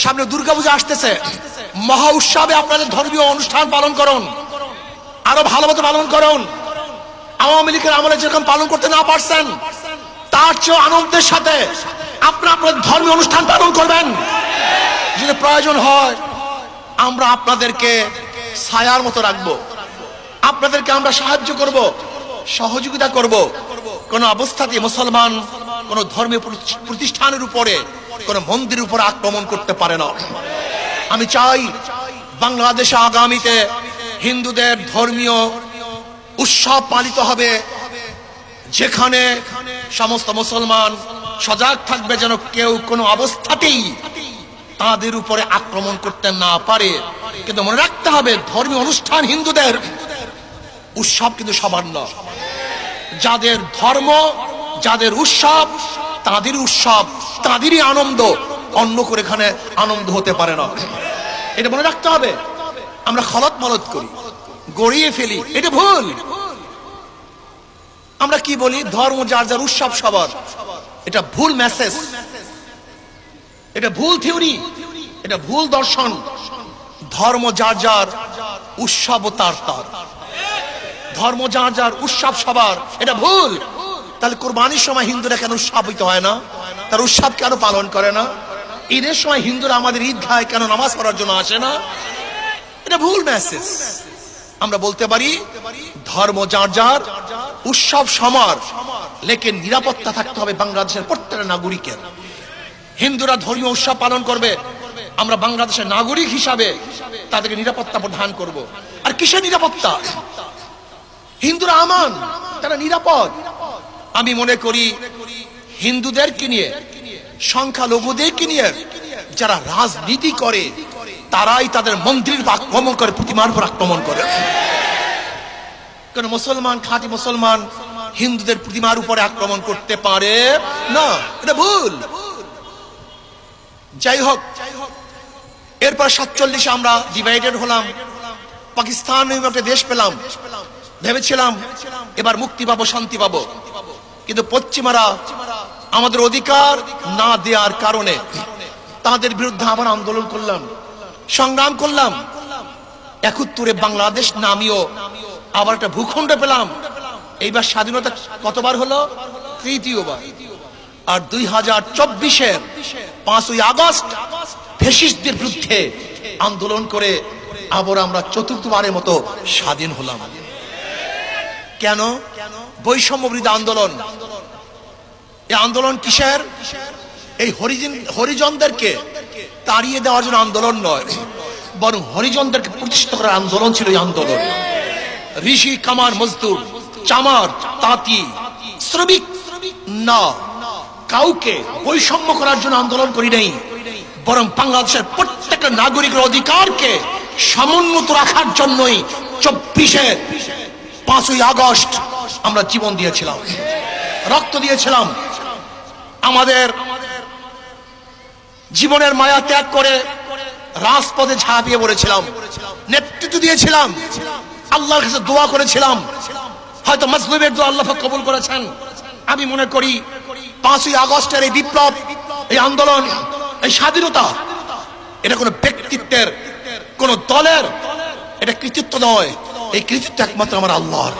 সামনে দুর্গাপূজা আসতেছে, মহা উৎসবে আপনাদের ধর্মীয় অনুষ্ঠান পালন করুন, আরো ভালো মতো পালন করুন। আওয়ামী লীগের আমলে যেরকম পালন করতে না পারছেন, তার চেয়ে আনন্দের সাথে আপনারা আপনাদের ধর্মীয় অনুষ্ঠান পালন করবেন। যদি প্রয়োজন হয় আমরা আপনাদেরকে ছায়ার মতো রাখবো, আপনাদেরকে আমরা সাহায্য করব, সহযোগিতা করব। কোন অবস্থাতে মুসলমান কোন ধর্মীয় প্রতিষ্ঠানের উপরে, কোন মন্দিরের উপরে আক্রমণ করতে পারে না। আমি চাই বাংলাদেশে আগামীতে হিন্দুদের ধর্মীয় উৎসব পালিত হবে, যেখানে সমস্ত মুসলমান সজাগ থাকবে যেন কেউ কোনো অবস্থাতেই তাদের উপরে আক্রমণ করতে না পারে। কিন্তু মনে রাখতে হবে, ধর্মীয় অনুষ্ঠান হিন্দুদের, উৎসব কিন্তু সবার না। যাদের ধর্ম, যাদের উৎসব, তাদের উৎসব, তাদেরই আনন্দ, অন্য করে এখানে আনন্দ হতে পারে না। এটা মনে রাখতে হবে। আমরা খলত মলত করি, গড়িয়ে ফেলি, এটা ভুল। আমরা কি বলি, ধর্ম যার যার, উৎসব সবার। এটা ভুল মেসেজ, এটা ভুল থিওরি, এটা ভুল দর্শন। ধর্ম যার যার, উৎসব তার তার। ধর্ম যার যার, উৎসব সবার, এটা ভুল। তাহলে কোরবানির সময় হিন্দুরা কেন উৎসবিত হয় না? তার উৎসব কেন পালন করে না? ঈদের সময় হিন্দুরা আমাদের ঈদগাহে কেন নামাজ পড়ার জন্য আসে না? এটা ভুল মেসেজ। আমরা বলতে পারি ধর্ম যার যার, উৎসব সমার, লেকিন নিরাপত্তা থাকতে হবে বাংলাদেশের প্রত্যেকটা নাগরিকের। হিন্দুরা ধর্মীয় উৎসব পালন করবে, আমরা বাংলাদেশের নাগরিক হিসাবে তাদেরকে নিরাপত্তা প্রদান করব। আর কিসের নিরাপত্তা? হিন্দুরা আমান, তারা নিরাপদ। আমি মনে করি হিন্দুদেরকে নিয়ে, সংখ্যালঘুদেরকে নিয়ে যারা রাজনীতি করে, তারাই তাদের মন্দিরের আক্রমণ করে, প্রতিমার উপর আক্রমণ করে। কারণ মুসলমান, খাঁটি মুসলমান হিন্দুদের প্রতিমার উপরে আক্রমণ করতে পারে না, এটা ভুল। যাই হোক, এরপর 47 আমরা ডিভাইডেড হলাম, পাকিস্তান একটা দেশ পেলাম, ভেবেছিলাম এবার মুক্তি পাবো, শান্তি পাবো। কিন্তু পশ্চিমারা আমাদের অধিকার না দেওয়ার কারণে তাদের বিরুদ্ধে আবার আন্দোলন করলাম, সংগ্রাম করলাম। 71-এ বাংলাদেশ নামীয় আবার একটা ভূখণ্ড পেলাম। এইবার স্বাধীনতা কতবার হলো? তৃতীয়বার। আর 2024-এর 5ই আগস্ট ফ্যাসিস্টদের বিরুদ্ধে আন্দোলন করে আবার আমরা চতুর্থবারের মতো স্বাধীন হলাম। কেন? বৈষম্য বিরোধী আন্দোলন। এই আন্দোলন কিসের? এই হরিজনদেরকে তাড়িয়ে দেওয়ার জন্য আন্দোলন নয়, বরং হরিজনদেরকে প্রতিষ্ঠিত করার আন্দোলন ছিল এই আন্দোলন। ঋষি, কামার, মজদুর, চামার, তাঁতি, শ্রমিক না, কাউকে বৈষম্য করার জন্য আন্দোলন করি নাই, বরং বাংলাদেশের প্রত্যেকটা নাগরিকের অধিকারকে সমুন্নত রাখার জন্যই 24-এর 5ই আগস্ট আমরা জীবন দিয়েছিলাম, রক্ত দিয়েছিলাম। আমাদের জীবনের মায়া ত্যাগ করে রাজপথে ঝাঁপিয়ে পড়েছিলাম, নেতৃত্ব দিয়েছিলাম, আল্লাহর কাছে দোয়া করেছিলাম। হয়তো মাজলুমের দোয়া আল্লাহ কবুল করেছেন। আমি মনে করি 5ই আগস্টের এই বিপ্লব, এই আন্দোলন, এই স্বাধীনতা, এটা কোনো ব্যক্তিত্বের, কোন দলের এটা কৃতিত্ব নয়। এই কৃতিত্ব একমাত্র আমার আল্লাহর।